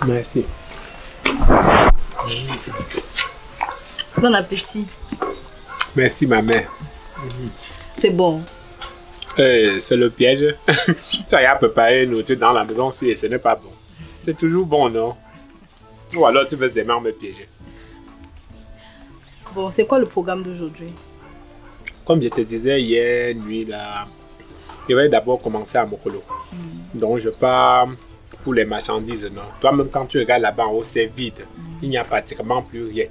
Merci. Bon appétit. Merci, ma mère. C'est bon. C'est le piège. Tu as préparé une nourriture dans la maison et ce n'est pas bon. C'est toujours bon, non? Ou alors tu veux vraiment me piéger. Bon, c'est quoi le programme d'aujourd'hui? Comme je te disais hier nuit, là, je vais d'abord commencer à Mokolo. Donc je pars pour les marchandises, non? Toi-même, quand tu regardes là-bas en haut, c'est vide. Il n'y a pratiquement plus rien.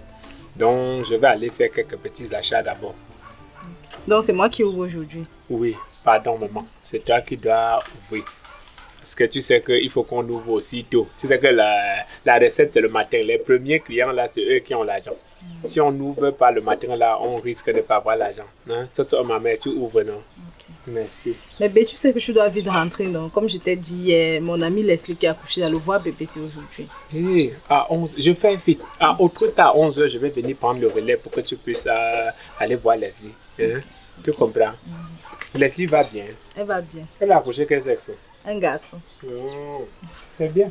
Donc je vais aller faire quelques petits achats d'abord. Donc c'est moi qui ouvre aujourd'hui? Oui, pardon maman. C'est toi qui dois ouvrir. Parce que tu sais qu'il faut qu'on ouvre aussi tôt. Tu sais que la recette, c'est le matin. Les premiers clients, là, c'est eux qui ont l'argent. Si on n'ouvre pas le matin, là, on risque de ne pas avoir l'argent. Hein? Toi, ma mère, tu ouvres, non? Okay. Merci. Mais bébé, tu sais que tu dois vite rentrer, non? Comme je t'ai dit hier, mon ami Leslie qui a couché dans le voir bébé, c'est aujourd'hui. Oui, à 11, je fais vite. Autre temps, à 11h, je vais venir prendre le relais pour que tu puisses aller voir Leslie. Hein? Tu comprends? Leslie va bien. Elle va bien. Elle a accouché quel sexe? Un garçon. Oh, c'est bien.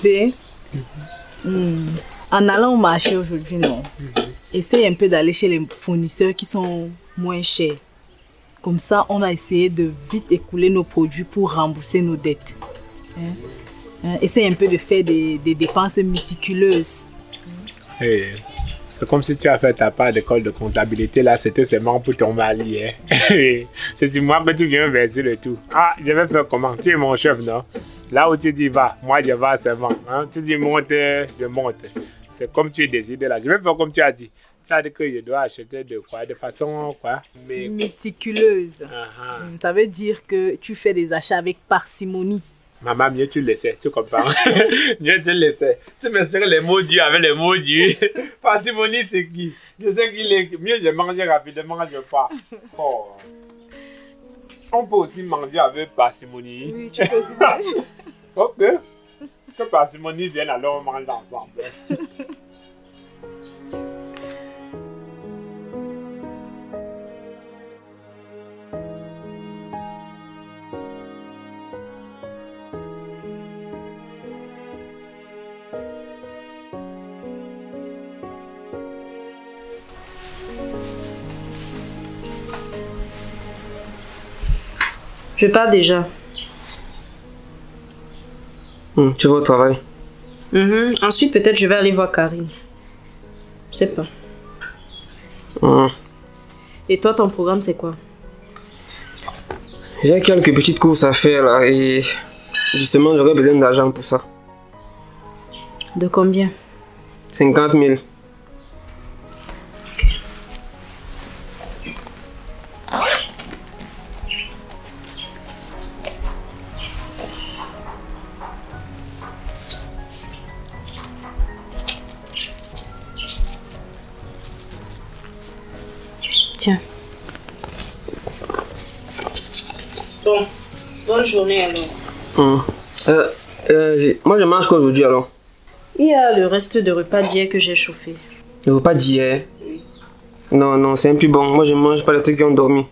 B. En allant au marché aujourd'hui, non. Essaye un peu d'aller chez les fournisseurs qui sont moins chers. Comme ça, on a essayé de vite écouler nos produits pour rembourser nos dettes. Essaye un peu de faire des dépenses méticuleuses. Hey, c'est comme si tu as fait ta part d'école de comptabilité, là, c'était seulement pour ton mari. Hein? C'est sur moi que tu viens verser le tout. Ah, je vais faire comment? Tu es mon chef, non? Là où tu dis va, moi je vais seulement. Hein? Tu dis monte, je monte. C'est comme tu es décidé là. Je vais faire comme tu as dit. Tu as dit que je dois acheter de quoi? De façon quoi? Méticuleuse. Ça veut dire que tu fais des achats avec parcimonie. Maman, mieux tu le sais, tu comprends? Mieux tu le sais. Tu m'expliques les mots durs avec les mots durs. Parcimonie, c'est qui? Je sais qu'il est mieux, je mange rapidement, je pars. Oh. On peut aussi manger avec parcimonie. Oui, tu peux aussi manger. Ok. Que parcimonie vienne, alors on mange ensemble. Je pars déjà. Tu vas au travail? Ensuite, peut-être je vais aller voir Karine. Je sais pas. Et toi, ton programme, c'est quoi? J'ai quelques petites courses à faire là et justement, j'aurais besoin d'argent pour ça. De combien? 50 000. Tiens. Bon, bonne journée alors. Moi je mange quoi aujourd'hui alors? Il y a le reste de repas d'hier que j'ai chauffé. Le repas d'hier? Oui. Non, c'est un plus bon. Moi je mange pas les trucs qui ont dormi.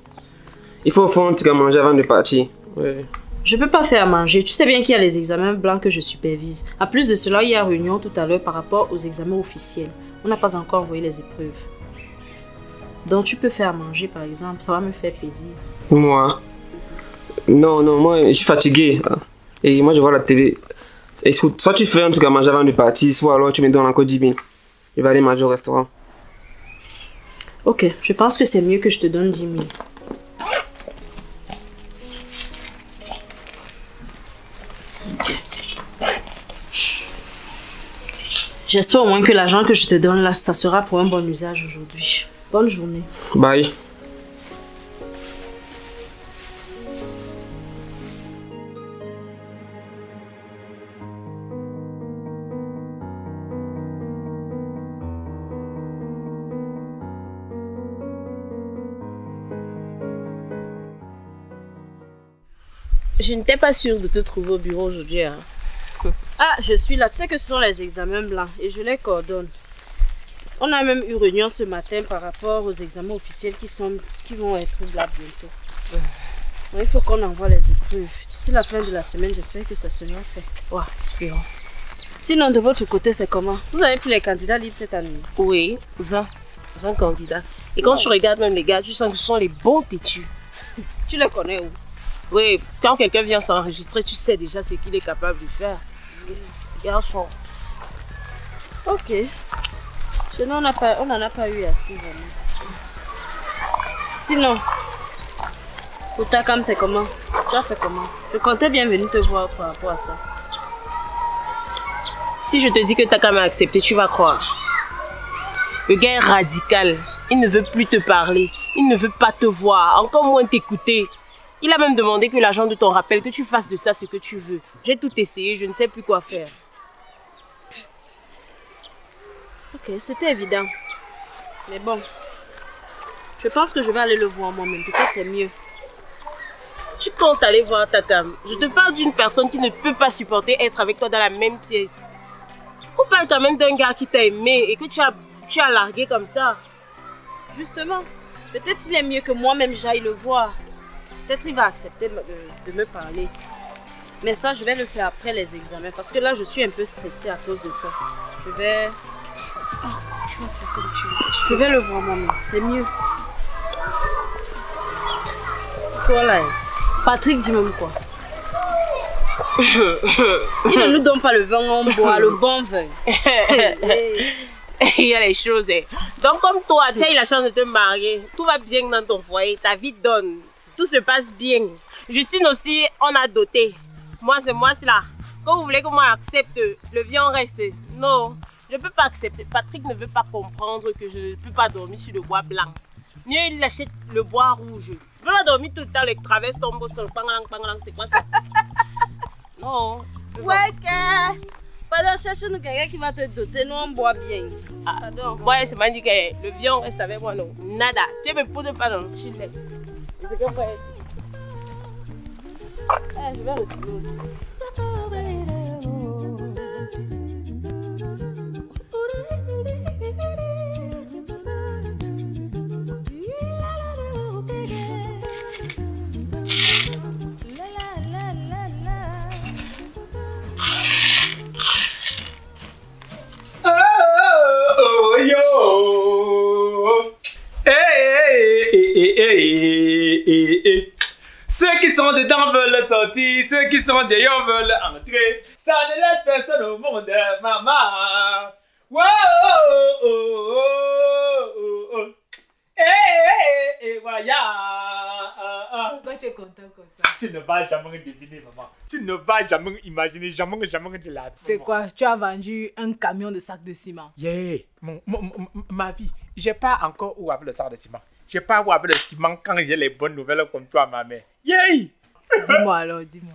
Il faut au fond un truc à manger avant de partir. Ouais. Je peux pas faire à manger. Tu sais bien qu'il y a les examens blancs que je supervise. En plus de cela, il y a réunion tout à l'heure par rapport aux examens officiels. On n'a pas encore envoyé les épreuves. Donc tu peux faire à manger par exemple, ça va me faire plaisir. Moi? Non, moi je suis fatigué. Et moi je vois la télé. Et soit tu fais un truc à manger avant de partir, soit alors tu me donnes encore 10 000. Je vais aller manger au restaurant. Ok, je pense que c'est mieux que je te donne 10 000. J'espère au moins que l'argent que je te donne là, ça sera pour un bon usage aujourd'hui. Bonne journée. Bye. Je n'étais pas sûre de te trouver au bureau aujourd'hui. Hein. Ah, je suis là. Tu sais que ce sont les examens blancs et je les coordonne. On a même eu réunion ce matin par rapport aux examens officiels qui vont être là bientôt. Il faut qu'on envoie les épreuves. D'ici la fin de la semaine, j'espère que ça sera fait. Ouais, espérons. Sinon, de votre côté, c'est comment? Vous avez pris les candidats libres cette année? Oui, 20 candidats. Et quand tu regardes même les gars, tu sens que ce sont les bons têtus. Tu les connais où? Oui, quand quelqu'un vient s'enregistrer, tu sais déjà ce qu'il est capable de faire. Garçon. Ok. Chez nous, on n'en a pas eu assez vraiment. Sinon, pour ta cam, c'est comment? Tu as fait comment? Je comptais bien venir te voir par rapport à ça. Si je te dis que Takam a accepté, tu vas croire. Le gars est radical. Il ne veut plus te parler. Il ne veut pas te voir, encore moins t'écouter. Il a même demandé que l'agent de ton rappel, que tu fasses de ça ce que tu veux. J'ai tout essayé, je ne sais plus quoi faire. Ok, c'était évident. Mais bon, je pense que je vais aller le voir moi-même. Peut-être c'est mieux. Tu comptes aller voir Takam. Je te parle d'une personne qui ne peut pas supporter être avec toi dans la même pièce. On parle quand même d'un gars qui t'a aimé et que tu as largué comme ça. Justement, peut-être il est mieux que moi-même j'aille le voir. Peut-être il va accepter de me parler. Mais ça, je vais le faire après les examens. Parce que là, je suis un peu stressée à cause de ça. Je vais... Oh, tu vas faire comme tu veux. Je vais le voir moi-même. C'est mieux. Voilà. Patrick, dis-moi quoi. Il ne nous donne pas le vin, on boit le bon vin. Il y a les choses. Donc comme toi, tu as eu la chance de te marier. Tout va bien dans ton foyer. Ta vie donne. Tout se passe bien. Justine aussi, on a doté. Moi, c'est là. Quand vous voulez que moi accepte, le viande reste. Non, je ne peux pas accepter. Patrick ne veut pas comprendre que je ne peux pas dormir sur le bois blanc. Mieux, il achète le bois rouge. Je ne peux pas dormir tout le temps, les traverses tombent au sol. C'est quoi ça? Non. Ouais, que... Pardon, cherche-nous quelqu'un qui va te doter. Nous, on boit bien. Pardon. Ouais, c'est pas dit que le viande reste avec moi, non. Nada. Tu me poses pas, non. Je laisse. C'est comme ça. Je vais retrouver. Ceux qui sont dedans veulent sortir, ceux qui sont dehors veulent entrer. Ça ne laisse personne au monde, maman. Wow, oh, oh, oh, oh. Voilà. Pourquoi tu es content comme ça? Tu ne vas jamais deviner, maman. Tu ne vas jamais imaginer, jamais de la... C'est quoi? Tu as vendu un camion de sacs de ciment? Yeah, ma vie, j'ai pas encore où avec le sac de ciment. J'ai pas où avec le ciment quand j'ai les bonnes nouvelles comme toi, ma mère. Yay! Dis-moi alors, dis-moi.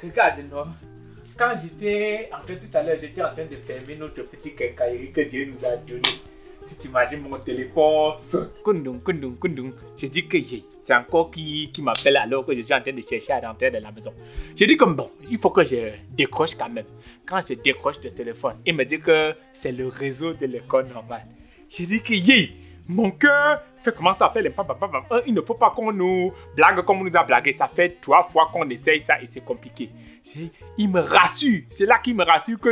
Regarde-nous. Quand j'étais en train tout à l'heure, j'étais en train de fermer notre petit quincaillerie que Dieu nous a donné. Tu t'imagines mon téléphone Kundung. J'ai dit que c'est encore qui m'appelle alors que je suis en train de chercher à rentrer de la maison. J'ai dit comme bon, il faut que je décroche quand même. Quand je décroche le téléphone, il me dit que c'est le réseau de l'école normale. J'ai dit que mon cœur fait commencer à faire les papa. Il ne faut pas qu'on nous blague comme on nous a blagué. Ça fait 3 fois qu'on essaye ça et c'est compliqué. Il me rassure. C'est là qu'il me rassure que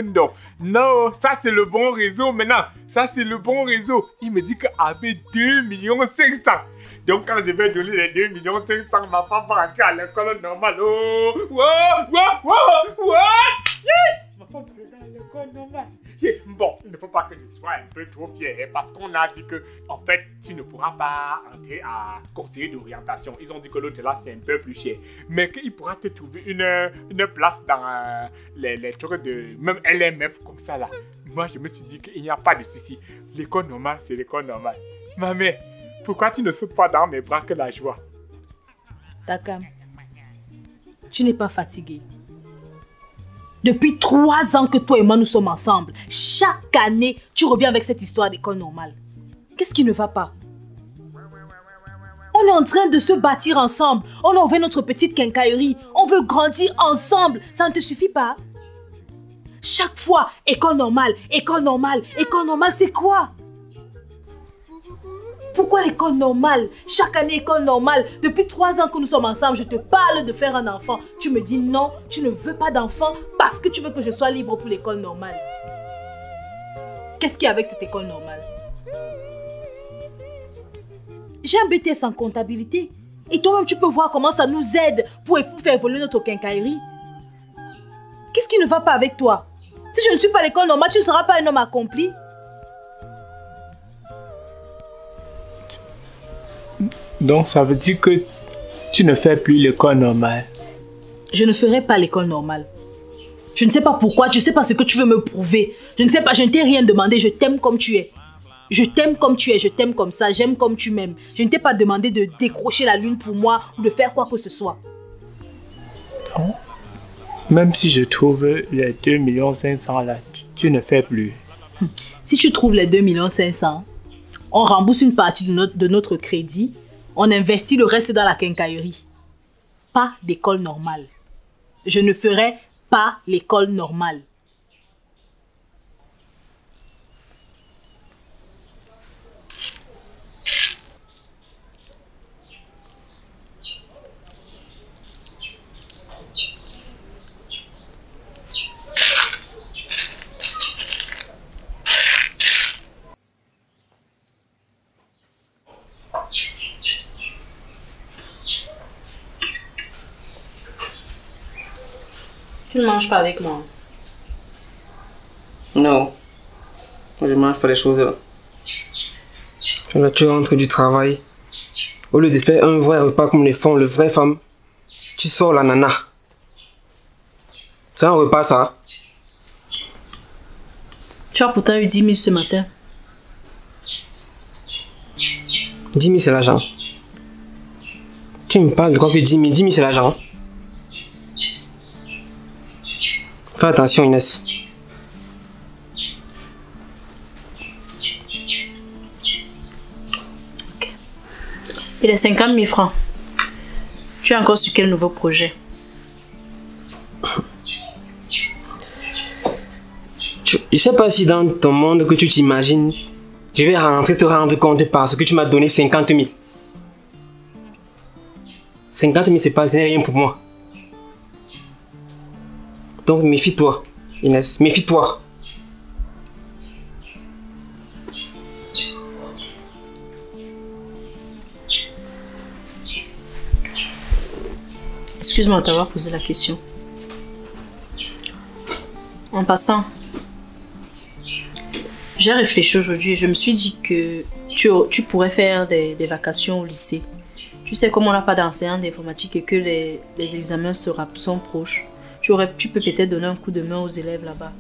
non, ça c'est le bon réseau maintenant. Ça c'est le bon réseau. Il me dit qu'avec 2 500 000. Donc quand je vais donner les 2 500 000, ma femme va rentrer à l'école normale. Oh, wow. Ma femme sera à l'école normale. Bon, il ne faut pas que je sois un peu trop fier parce qu'on a dit que, en fait, tu ne pourras pas entrer à conseiller d'orientation. Ils ont dit que l'autre là, c'est un peu plus cher. Mais qu'il pourra te trouver une place dans les trucs de même LMF comme ça là. Moi, je me suis dit qu'il n'y a pas de souci. L'école normale, c'est l'école normale. Ma mère, pourquoi tu ne sautes pas dans mes bras que la joie? Takam, tu n'es pas fatigué. Depuis 3 ans que toi et moi nous sommes ensemble, chaque année, tu reviens avec cette histoire d'école normale. Qu'est-ce qui ne va pas? On est en train de se bâtir ensemble. On a ouvert notre petite quincaillerie. On veut grandir ensemble. Ça ne te suffit pas? Chaque fois, école normale, c'est quoi? Pourquoi l'école normale? Chaque année, école normale. Depuis 3 ans que nous sommes ensemble, je te parle de faire un enfant. Tu me dis non, tu ne veux pas d'enfant parce que tu veux que je sois libre pour l'école normale. Qu'est-ce qu'il y a avec cette école normale? J'ai un BTS en comptabilité. Et toi-même, tu peux voir comment ça nous aide pour faire évoluer notre quincaillerie. Qu'est-ce qui ne va pas avec toi? Si je ne suis pas à l'école normale, tu ne seras pas un homme accompli. Donc, ça veut dire que tu ne fais plus l'école normale. Je ne ferai pas l'école normale. Je ne sais pas pourquoi, je ne sais pas ce que tu veux me prouver. Je ne sais pas, je ne t'ai rien demandé, je t'aime comme tu es. Je t'aime comme tu es, je t'aime comme ça, j'aime comme tu m'aimes. Je ne t'ai pas demandé de décrocher la lune pour moi ou de faire quoi que ce soit. Non. Même si je trouve les 2,5 millions là, tu ne fais plus. Si tu trouves les 2,5 millions, on rembourse une partie de notre crédit, on investit le reste dans la quincaillerie. Pas d'école normale. Je ne ferai pas l'école normale. Tu ne manges pas avec moi. Non. Moi, je mange pas les choses là. Là, tu rentres du travail. Au lieu de faire un vrai repas comme les font les vraies femmes, tu sors la nana. C'est un repas ça. Tu as pourtant eu 10 000 ce matin. 10 000 c'est l'argent. Tu me parles de quoi que 10 000? 10 000 c'est l'argent. Fais attention Inès. Et les 50 000 francs, tu es encore sur quel nouveau projet? Je ne sais pas si dans ton monde que tu t'imagines, je vais rentrer te rendre compte parce que tu m'as donné 50 000. 50 000 c'est rien pour moi. Donc méfie-toi, Inès, méfie-toi. Excuse-moi de t'avoir posé la question. En passant, j'ai réfléchi aujourd'hui et je me suis dit que tu pourrais faire des vacations au lycée. Tu sais, comme on n'a pas d'enseignant d'informatique et que les examens sont proches, tu peux peut-être donner un coup de main aux élèves là-bas.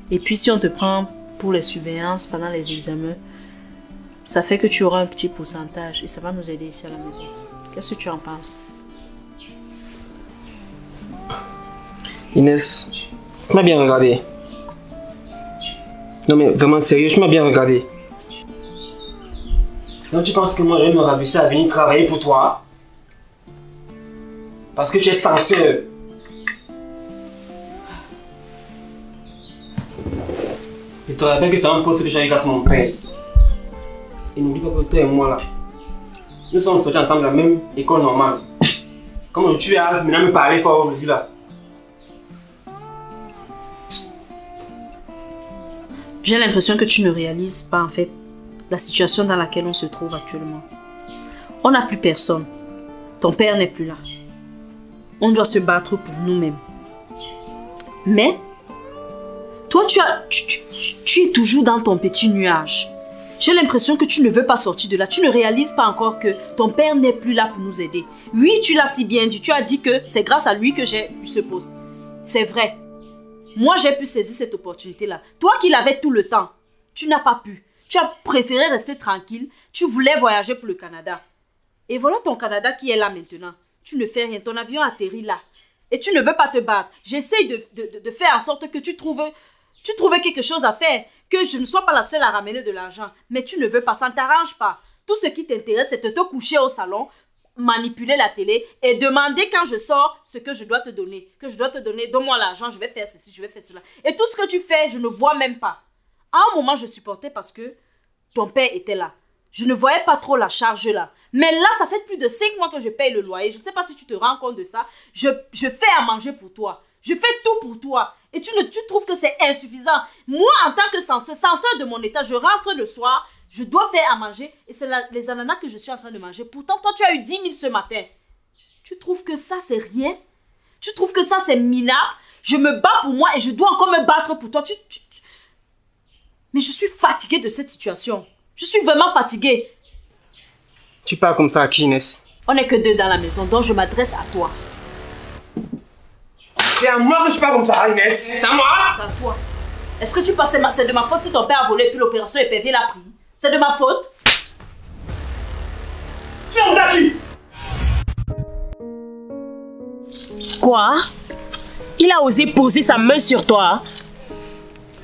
Et puis si on te prend pour les surveillances pendant les examens, ça fait que tu auras un petit pourcentage et ça va nous aider ici à la maison. Qu'est-ce que tu en penses? Inès, tu m'as bien regardé. Non mais vraiment sérieux, tu m'as bien regardé. Donc tu penses que moi je vais me rabaisser à venir travailler pour toi? Parce que tu es censé. Je te rappelle que c'est un poste que j'ai eu grâce à mon père. Et n'oublie pas que toi et moi là, nous sommes sortis ensemble de la même école normale. Comment tu as maintenant me parler fort aujourd'hui là? J'ai l'impression que tu ne réalises pas en fait la situation dans laquelle on se trouve actuellement. On n'a plus personne. Ton père n'est plus là. On doit se battre pour nous-mêmes. Mais, toi tu es toujours dans ton petit nuage. J'ai l'impression que tu ne veux pas sortir de là. Tu ne réalises pas encore que ton père n'est plus là pour nous aider. Oui, tu l'as si bien dit. Tu as dit que c'est grâce à lui que j'ai eu ce poste. C'est vrai. Moi, j'ai pu saisir cette opportunité-là. Toi qui l'avais tout le temps, tu n'as pas pu. Tu as préféré rester tranquille. Tu voulais voyager pour le Canada. Et voilà ton Canada qui est là maintenant. Tu ne fais rien. Ton avion atterrit là. Et tu ne veux pas te battre. J'essaye de faire en sorte que tu trouves quelque chose à faire. Que je ne sois pas la seule à ramener de l'argent. Mais tu ne veux pas. Ça ne t'arrange pas. Tout ce qui t'intéresse, c'est de te coucher au salon, manipuler la télé et demander quand je sors ce que je dois te donner. Que je dois te donner, donne-moi l'argent, je vais faire ceci, je vais faire cela. Et tout ce que tu fais, je ne vois même pas. À un moment, je supportais parce que ton père était là. Je ne voyais pas trop la charge là. Mais là, ça fait plus de 5 mois que je paye le loyer. Je ne sais pas si tu te rends compte de ça. Je fais à manger pour toi. Je fais tout pour toi. Et tu trouves que c'est insuffisant. Moi, en tant que censeur de mon état, je rentre le soir, je dois faire à manger. Et c'est les ananas que je suis en train de manger. Pourtant, toi, tu as eu 10 000 ce matin. Tu trouves que ça, c'est rien? Tu trouves que ça, c'est minable? Je me bats pour moi et je dois encore me battre pour toi. Mais je suis fatiguée de cette situation. Je suis vraiment fatiguée. Tu parles comme ça à qui, Inès? On n'est que 2 dans la maison, donc je m'adresse à toi. C'est à moi que je parle comme ça, Inès. C'est à moi. C'est à toi. Est-ce que tu penses que c'est de ma faute si ton père a volé et puis l'opération épervier l'a pris? C'est de ma faute? Tu es à qui? Quoi? Il a osé poser sa main sur toi?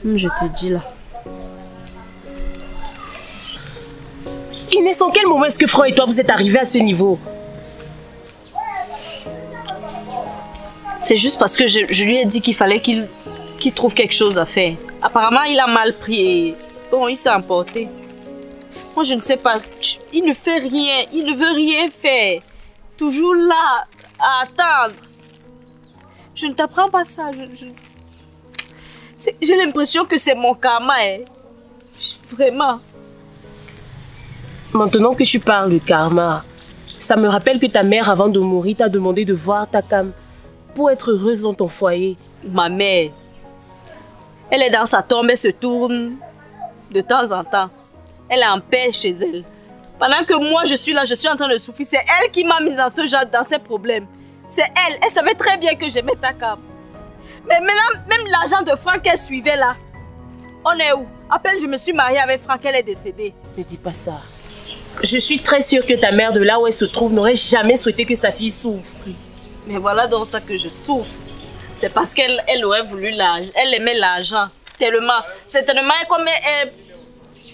Je te dis là. Inès, en quel moment est-ce que Franck et toi vous êtes arrivés à ce niveau? C'est juste parce que je lui ai dit qu'il fallait qu'il trouve quelque chose à faire. Apparemment, il a mal pris et bon, il s'est emporté. Moi, je ne sais pas. Il ne fait rien. Il ne veut rien faire. Toujours là, à attendre. Je ne t'apprends pas ça. J'ai l'impression que c'est mon karma. Hein. Vraiment. Maintenant que tu parles de karma, ça me rappelle que ta mère, avant de mourir, t'a demandé de voir Takam pour être heureuse dans ton foyer. Ma mère, elle est dans sa tombe, elle se tourne de temps en temps. Elle est en paix chez elle. Pendant que moi, je suis là, je suis en train de souffrir. C'est elle qui m'a mise dans ce genre, dans ces problèmes. C'est elle. Elle savait très bien que j'aimais Takam. Mais maintenant, même l'argent de Franck qu'elle suivait là, on est où? À peine je me suis mariée avec Franck, elle est décédée. Ne dis pas ça. Je suis très sûre que ta mère, de là où elle se trouve, n'aurait jamais souhaité que sa fille souffre. Mais voilà donc ça que je souffre. C'est parce qu'elle aurait voulu l'argent. Elle aimait l'argent tellement. Certainement,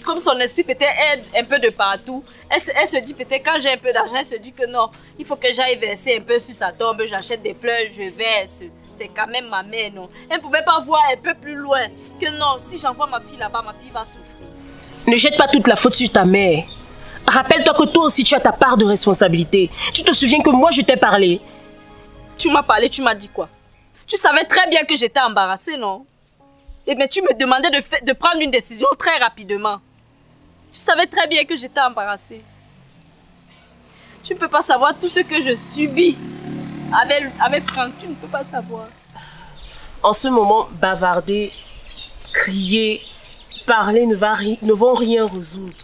comme son esprit peut-être aide un peu de partout. Elle se dit peut-être quand j'ai un peu d'argent, elle se dit que non, il faut que j'aille verser un peu sur sa tombe. J'achète des fleurs, je verse. C'est quand même ma mère, non. Elle ne pouvait pas voir un peu plus loin que non, si j'envoie ma fille là-bas, ma fille va souffrir. Ne jette pas toute la faute sur ta mère. Rappelle-toi que toi aussi tu as ta part de responsabilité. Tu te souviens que moi je t'ai parlé? Tu m'as parlé, tu m'as dit quoi? Tu savais très bien que j'étais embarrassée, non? Mais tu me demandais de prendre une décision très rapidement. Tu savais très bien que j'étais embarrassée. Tu ne peux pas savoir tout ce que je subis avec Franck. Tu ne peux pas savoir. En ce moment, bavarder, crier, parler ne vont rien résoudre.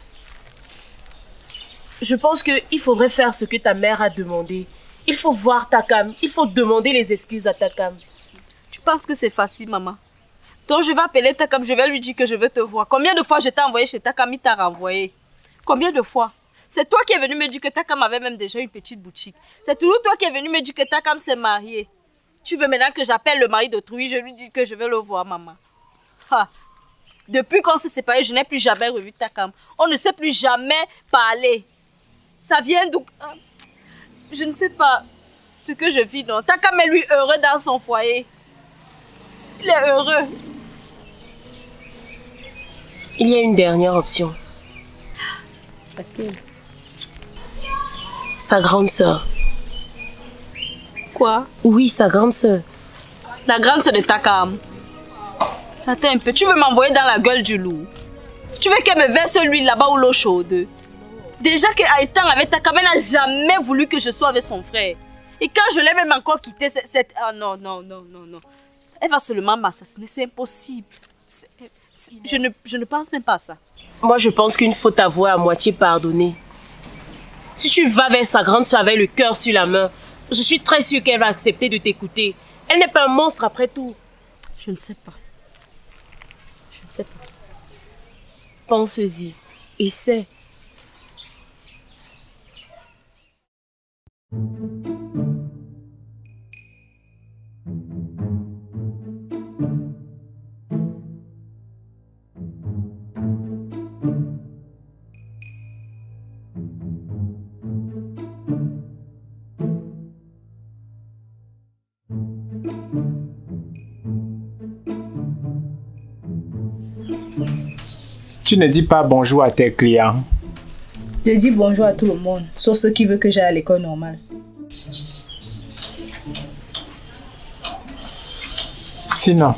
Je pense qu'il faudrait faire ce que ta mère a demandé. Il faut voir Takam. Il faut demander les excuses à Takam. Tu penses que c'est facile, maman? Donc je vais appeler Takam, je vais lui dire que je veux te voir. Combien de fois je t'ai envoyé chez Takam, il t'a renvoyé? Combien de fois? C'est toi qui es venu me dire que Takam avait même déjà une petite boutique. C'est toujours toi qui es venu me dire que Takam s'est marié. Tu veux maintenant que j'appelle le mari d'autrui, je lui dis que je veux le voir, maman. Ha. Depuis qu'on s'est séparés, je n'ai plus jamais revu Takam. On ne s'est plus jamais parlé. Ça vient donc... Je ne sais pas ce que je vis, non. Takam est lui heureux dans son foyer. Il est heureux. Il y a une dernière option. Laquelle? Sa grande sœur. Quoi? Oui, sa grande sœur. La grande sœur de Takam. Attends un peu, tu veux m'envoyer dans la gueule du loup? Tu veux qu'elle me verse l'huile là-bas ou l'eau chaude? Déjà qu'étant avec Takam, elle n'a jamais voulu que je sois avec son frère. Et quand je l'ai même encore quitté, ah non, non, non, non, non. Elle va seulement m'assassiner, c'est impossible. Je ne pense même pas à ça. Moi, je pense qu'une faute avouée à moitié pardonnée. Si tu vas vers sa grande soeur avec le cœur sur la main, je suis très sûre qu'elle va accepter de t'écouter. Elle n'est pas un monstre après tout. Je ne sais pas. Je ne sais pas. Pense-y. Essaie. Tu ne dis pas bonjour à tes clients. Je dis bonjour à tout le monde, sauf ceux qui veulent que j'aille à l'école normale. Sinon,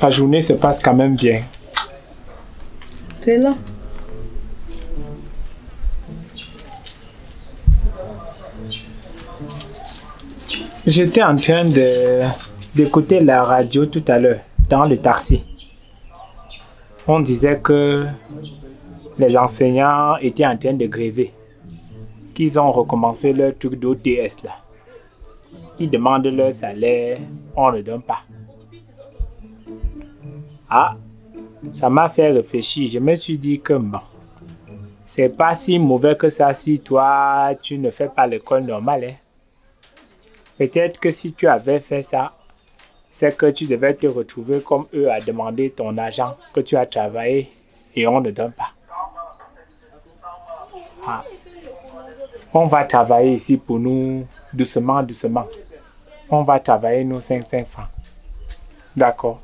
ta journée se passe quand même bien. C'est là. J'étais en train d'écouter la radio tout à l'heure, dans le taxi. On disait que les enseignants étaient en train de gréver, qu'ils ont recommencé leur truc d'OTS là. Ils demandent leur salaire, on ne donne pas. Ah, ça m'a fait réfléchir. Je me suis dit que bon, c'est pas si mauvais que ça si toi, tu ne fais pas l'école normale. Hein. Peut-être que si tu avais fait ça, c'est que tu devais te retrouver comme eux à demander ton argent que tu as travaillé et on ne donne pas. Ah. On va travailler ici pour nous doucement, doucement. On va travailler nos 5 francs. D'accord.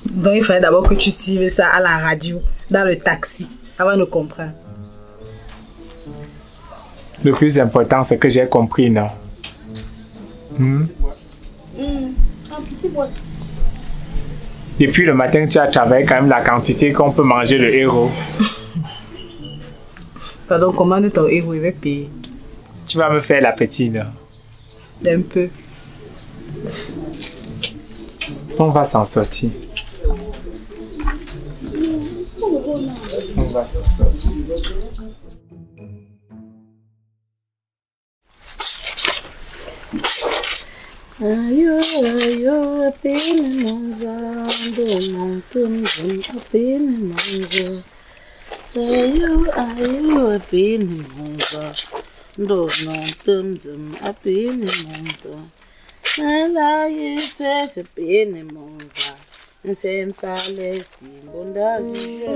Donc il fallait d'abord que tu suives ça à la radio, dans le taxi, avant de comprendre. Le plus important, c'est que j'ai compris, non? Depuis le matin, tu as travaillé quand même la quantité qu'on peut manger le héros. Pardon, commande ton héros, il va payer. Tu vas me faire l'appétit, non? Un peu. On va s'en sortir. On va s'en sortir. Ayo, ayo, apene manzando, montum, apene manza. Ayo, ayo, apene manza, montum, apene manza. Nala yese, apene manza. Nsemfale, simbonda zuje.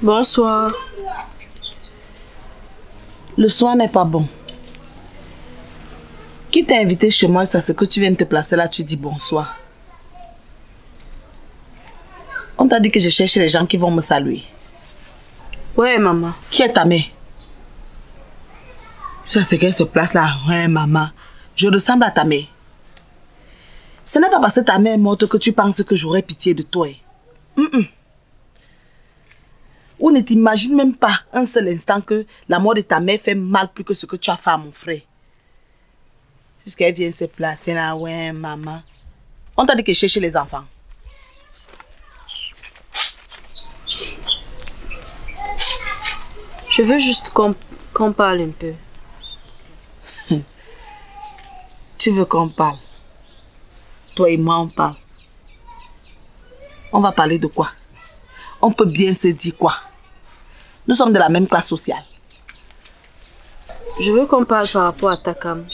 Bonsoir. Le soir n'est pas bon. Qui t'a invité chez moi, c'est ce que tu viens de te placer là, tu dis bonsoir. On t'a dit que je cherche les gens qui vont me saluer. Ouais, maman. Qui est ta mère? Ça, c'est qu'elle se place là. Ouais, maman. Je ressemble à ta mère. Ce n'est pas parce que ta mère est morte que tu penses que j'aurais pitié de toi. Ou ne t'imagine même pas un seul instant que la mort de ta mère fait mal plus que ce que tu as fait à mon frère. Jusqu'elle vienne se placer là, ouais, maman. On t'a dit que chercher les enfants. Je veux juste qu'on parle un peu. Tu veux qu'on parle? Toi et moi, on parle. On va parler de quoi? On peut bien se dire quoi? Nous sommes de la même classe sociale. Je veux qu'on parle par rapport à Takam.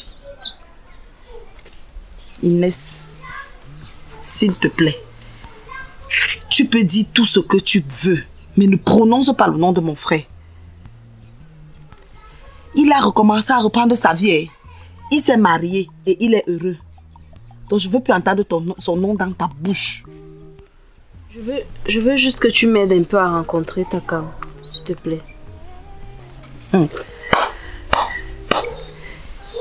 Inès, s'il te plaît, tu peux dire tout ce que tu veux, mais ne prononce pas le nom de mon frère. Il a recommencé à reprendre sa vie. Il s'est marié et il est heureux. Donc je ne veux plus entendre son nom dans ta bouche. Je veux juste que tu m'aides un peu à rencontrer Takam, s'il te plaît.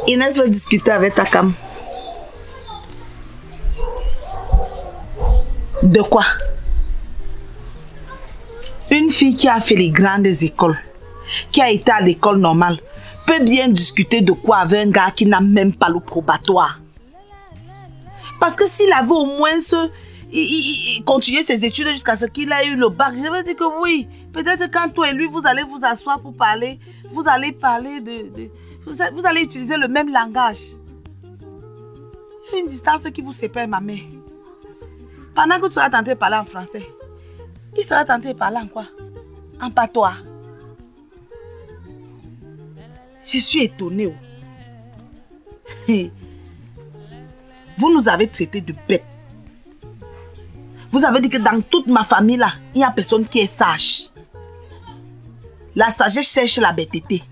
Inès veut discuter avec Takam. De quoi? Une fille qui a fait les grandes écoles, qui a été à l'école normale, peut bien discuter de quoi avec un gars qui n'a même pas le probatoire. Parce que s'il avait au moins continuer ses études jusqu'à ce qu'il ait eu le bac, je vais dire que oui. Peut-être quand toi et lui, vous allez vous asseoir pour parler, vous allez parler vous allez utiliser le même langage. Il y a une distance qui vous sépare, ma mère. Pendant que tu seras tenté de parler en français, il sera tenté de parler en quoi? En patois. Je suis étonnée. Vous nous avez traités de bêtes. Vous avez dit que dans toute ma famille là, il n'y a personne qui est sage. La sagesse cherche la bêteté.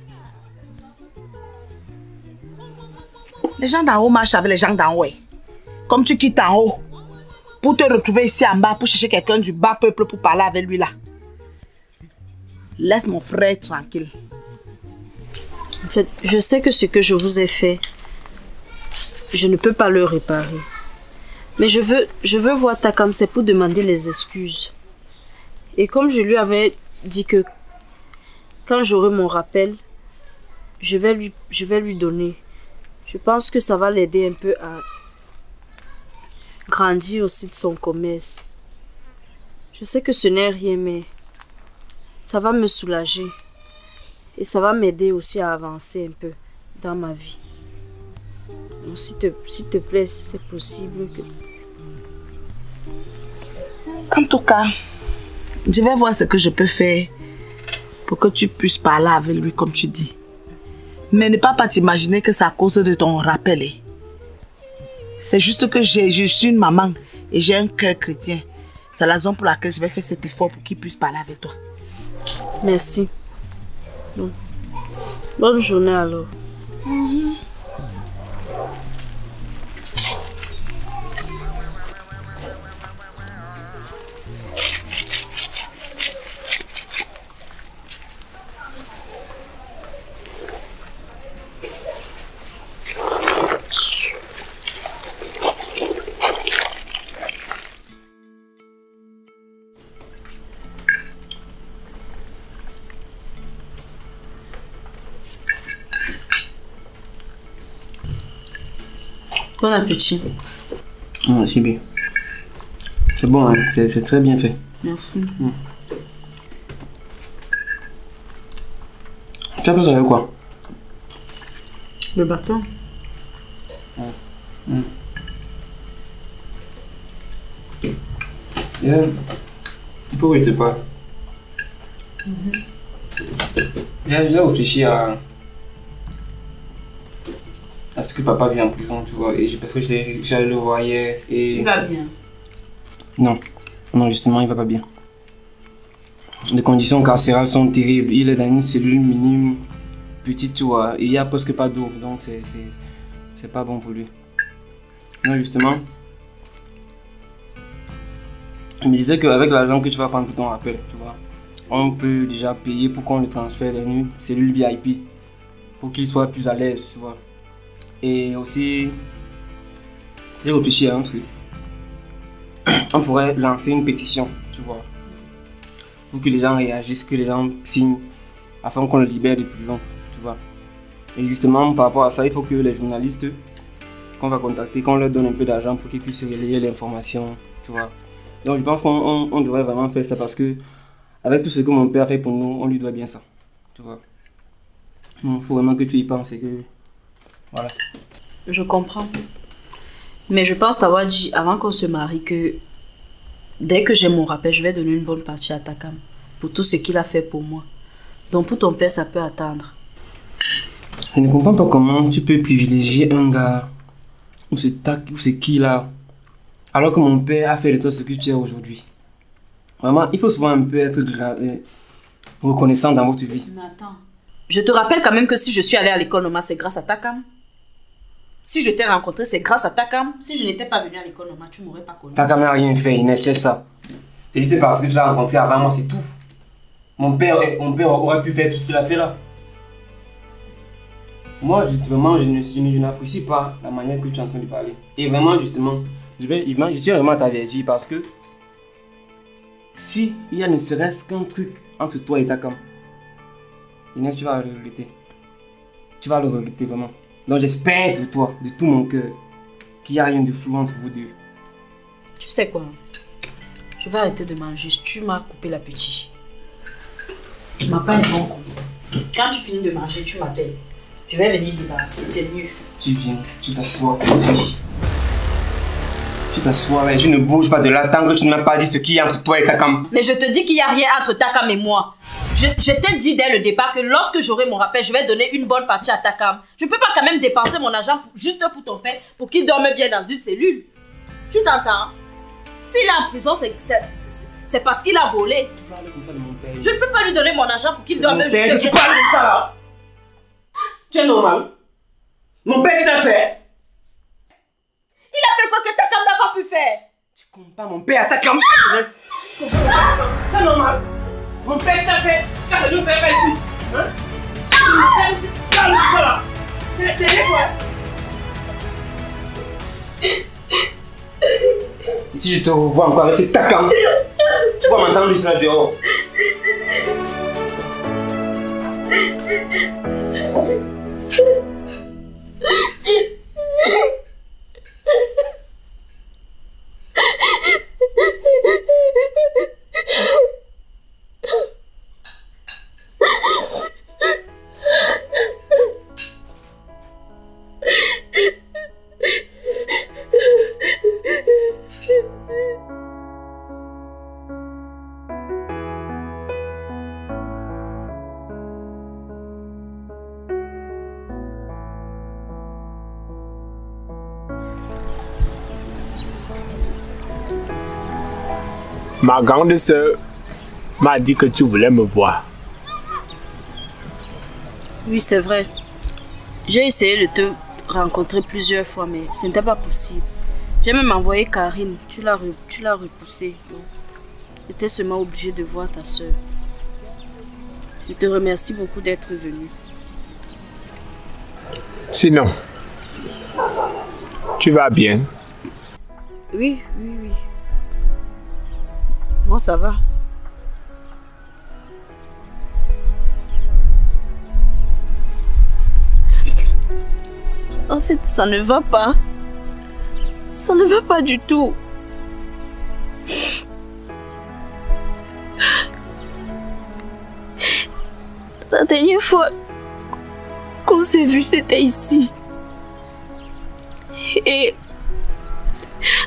Les gens d'en haut marchent avec les gens d'en haut. Comme tu quittes en haut pour te retrouver ici en bas pour chercher quelqu'un du bas peuple pour parler avec lui là. Laisse mon frère tranquille. En fait, je sais que ce que je vous ai fait, je ne peux pas le réparer. Mais je veux voir Takam, c'est pour demander les excuses. Et comme je lui avais dit que quand j'aurai mon rappel, je vais lui donner. Je pense que ça va l'aider un peu à grandir aussi de son commerce. Je sais que ce n'est rien, mais ça va me soulager. Et ça va m'aider aussi à avancer un peu dans ma vie. Donc s'il te plaît, si c'est possible que... En tout cas, je vais voir ce que je peux faire pour que tu puisses parler avec lui comme tu dis. Mais ne pas t'imaginer que c'est à cause de ton rappel. C'est juste que je suis une maman et j'ai un cœur chrétien. C'est la raison pour laquelle je vais faire cet effort pour qu'il puisse parler avec toi. Merci. Bonne journée alors. Bon appétit. C'est bien. C'est bon, hein? C'est très bien fait. Merci. Tu as besoin de quoi? Le bâton. Il faut que je te parle. J'ai réfléchi à ce que papa vit en prison, tu vois, et parce que j'allais le voir hier et... Il va bien. Non, justement, il va pas bien. Les conditions carcérales sont terribles. Il est dans une cellule minime, petite, tu vois, et il n'y a presque pas d'eau, donc c'est pas bon pour lui. Non, justement, il me disait qu'avec l'argent que tu vas prendre pour ton rappel, tu vois, on peut déjà payer pour qu'on le transfère dans une cellule VIP, pour qu'il soit plus à l'aise, tu vois. Et aussi, j'ai réfléchi à un truc. On pourrait lancer une pétition, tu vois, pour que les gens réagissent, que les gens signent, afin qu'on le libère de prison, tu vois. Et justement, par rapport à ça, il faut que les journalistes qu'on va contacter, qu'on leur donne un peu d'argent pour qu'ils puissent relayer l'information, tu vois. Donc je pense qu'on devrait vraiment faire ça parce que, avec tout ce que mon père a fait pour nous, on lui doit bien ça, tu vois. Il faut vraiment que tu y penses et que... Voilà. Je comprends. Mais je pense t'avoir dit avant qu'on se marie que dès que j'ai mon rappel, je vais donner une bonne partie à Takam pour tout ce qu'il a fait pour moi. Donc pour ton père, ça peut attendre. Je ne comprends pas comment tu peux privilégier un gars ou c'est qui là, alors que mon père a fait de toi ce que tu es aujourd'hui. Vraiment, il faut souvent un peu être reconnaissant dans votre vie. Mais attends. Je te rappelle quand même que si je suis allée à l'école Noma, c'est grâce à Takam. Si je t'ai rencontré, c'est grâce à Takam. Si je n'étais pas venue à l'école Noma, tu m'aurais pas connu. Takam n'a rien fait, Inès, laisse ça. C'est juste parce que tu l'as rencontré avant moi, c'est tout. Mon père aurait pu faire tout ce qu'il a fait là. Moi, justement, je n'apprécie pas la manière que tu es en train de parler. Et vraiment, justement, je tiens vraiment à t'avertir parce que si il y a ne serait-ce qu'un truc entre toi et Takam, Inès, tu vas le regretter. Tu vas le regretter vraiment. Donc j'espère pour toi, de tout mon cœur, qu'il n'y a rien de flou entre vous deux. Tu sais quoi? Je vais arrêter de manger. Tu m'as coupé l'appétit. Ma pain est bon comme ça. Quand tu finis de manger, tu m'appelles. Je vais venir débarrasser, c'est mieux. Tu viens, tu t'assois ici. Tu t'assois là et je ne bouge pas de là tant que tu ne m'as pas dit ce qu'il y a entre toi et Takam. Mais je te dis qu'il n'y a rien entre Takam et moi. Je t'ai dit dès le départ que lorsque j'aurai mon rappel, je vais donner une bonne partie à Takam. Je ne peux pas quand même dépenser mon argent juste pour ton père, pour qu'il dorme bien dans une cellule. Tu t'entends? S'il est en prison, c'est parce qu'il a volé. Tu parles comme ça de mon père. Je ne peux pas lui donner mon argent pour qu'il dorme juste bien. Tu parles comme ça là? Tu es normal? Mon père, qu'est-ce qu'il a fait? Il a fait quoi que Takam n'a pas pu faire? Tu compares mon père à Takam? C'est normal? Mon père, qu'est-ce qu'il a fait? Qu'est-ce que nous faisons ici? Hein? Calme-toi là! C'est quoi? Si je te revois encore avec ce Takam, tu vas m'entendre juste là dehors. Ma grande sœur m'a dit que tu voulais me voir. Oui, c'est vrai. J'ai essayé de te rencontrer plusieurs fois, mais ce n'était pas possible. J'ai même envoyé Karine. Tu l'as repoussée. J'étais seulement obligée de voir ta sœur. Je te remercie beaucoup d'être venue. Sinon, tu vas bien? Oui. Moi, ça va. En fait, ça ne va pas. Ça ne va pas du tout. La dernière fois qu'on s'est vu, c'était ici. Et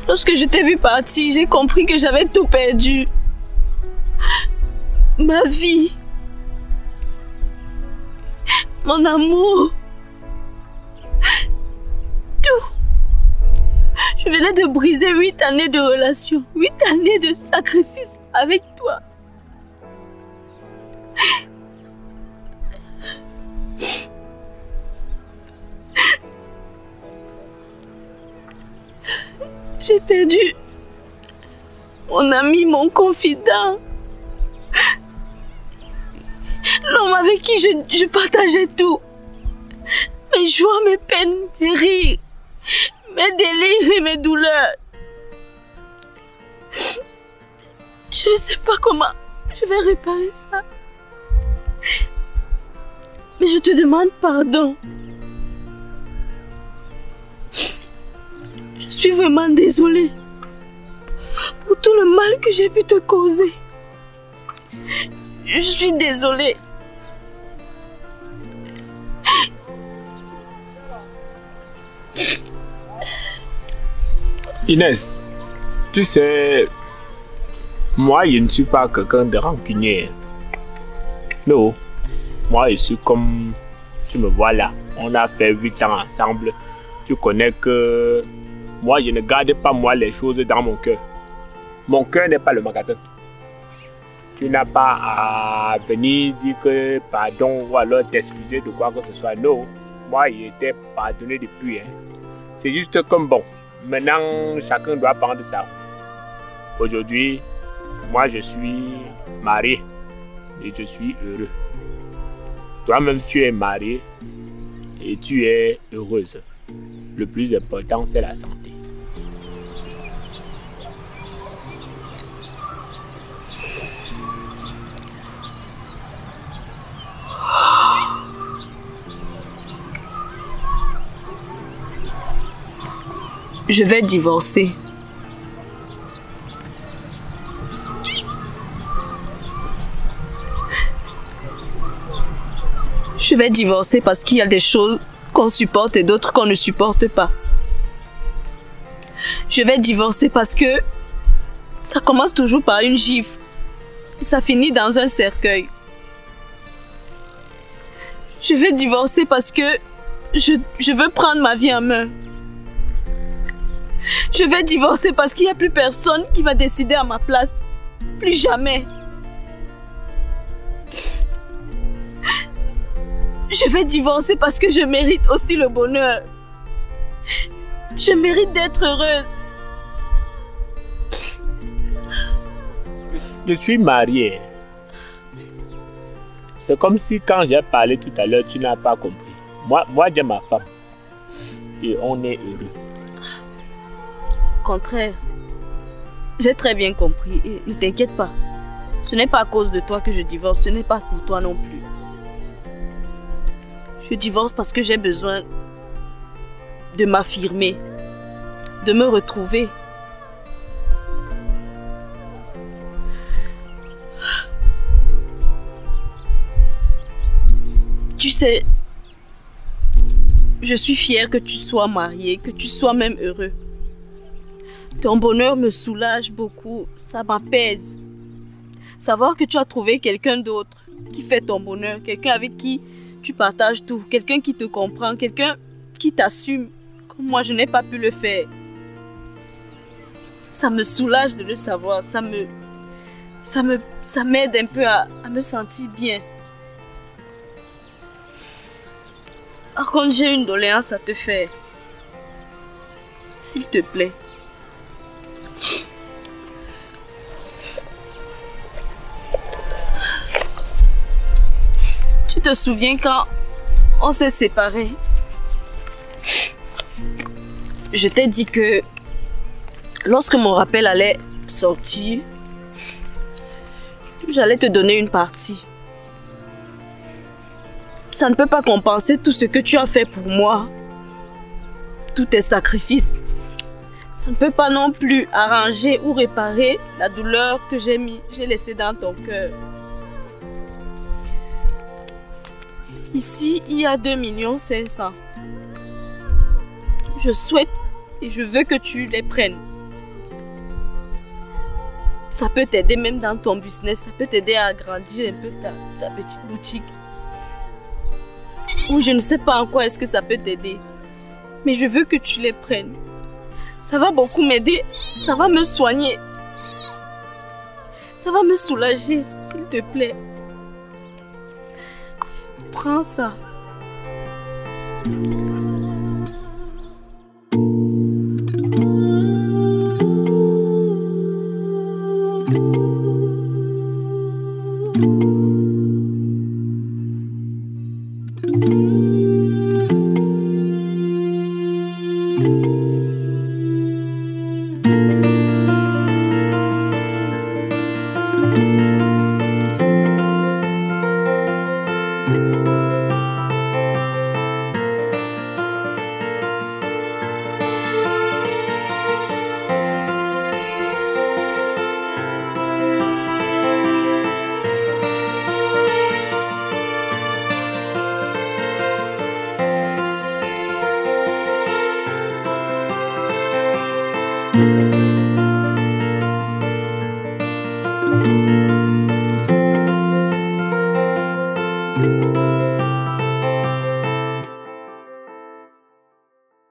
lorsque je t'ai vu partir, j'ai compris que j'avais tout perdu. Ma vie. Mon amour. Tout. Je venais de briser 8 années de relation. 8 années de sacrifice avec toi. J'ai perdu mon ami, mon confident. L'homme avec qui je partageais tout. Mes joies, mes peines, mes rires, mes délires et mes douleurs. Je ne sais pas comment je vais réparer ça. Mais je te demande pardon. Je suis vraiment désolée pour tout le mal que j'ai pu te causer. Je suis désolée. Inès, tu sais, moi je ne suis pas quelqu'un de rancunier. Non, moi je suis comme, tu me vois là, on a fait 8 ans ensemble. Tu connais que moi je ne garde pas moi les choses dans mon cœur. Mon cœur n'est pas le magasin. Tu n'as pas à venir dire que pardon ou alors t'excuser de quoi que ce soit. Non, moi il était pardonné depuis. C'est juste comme bon. Maintenant, chacun doit prendre ça. Aujourd'hui, moi je suis marié et je suis heureux. Toi-même, tu es marié et tu es heureuse. Le plus important, c'est la santé. Je vais divorcer. Je vais divorcer parce qu'il y a des choses qu'on supporte et d'autres qu'on ne supporte pas. Je vais divorcer parce que ça commence toujours par une gifle et ça finit dans un cercueil. Je vais divorcer parce que je veux prendre ma vie en main. Je vais divorcer parce qu'il n'y a plus personne qui va décider à ma place. Plus jamais. Je vais divorcer parce que je mérite aussi le bonheur. Je mérite d'être heureuse. Je suis mariée. C'est comme si quand j'ai parlé tout à l'heure, tu n'as pas compris. Moi j'ai ma femme. Et on est heureux. Au contraire, j'ai très bien compris. Et ne t'inquiète pas. Ce n'est pas à cause de toi que je divorce. Ce n'est pas pour toi non plus. Je divorce parce que j'ai besoin de m'affirmer, de me retrouver. Tu sais, je suis fière que tu sois marié, que tu sois même heureux. Ton bonheur me soulage beaucoup, ça m'apaise. Savoir que tu as trouvé quelqu'un d'autre qui fait ton bonheur, quelqu'un avec qui tu partages tout, quelqu'un qui te comprend, quelqu'un qui t'assume, comme moi je n'ai pas pu le faire. Ça me soulage de le savoir, ça m'aide un peu à me sentir bien. Par contre, j'ai une doléance à te faire. S'il te plaît. Tu te souviens quand on s'est séparés? Je t'ai dit que lorsque mon rappel allait sortir, j'allais te donner une partie. Ça ne peut pas compenser tout ce que tu as fait pour moi. Tous tes sacrifices. Ça ne peut pas non plus arranger ou réparer la douleur que j'ai laissée dans ton cœur. Ici, il y a 2 500 000. Je souhaite et je veux que tu les prennes. Ça peut t'aider même dans ton business. Ça peut t'aider à agrandir un peu ta petite boutique. Ou je ne sais pas en quoi est-ce que ça peut t'aider. Mais je veux que tu les prennes. Ça va beaucoup m'aider. Ça va me soigner. Ça va me soulager, s'il te plaît. Prends ça.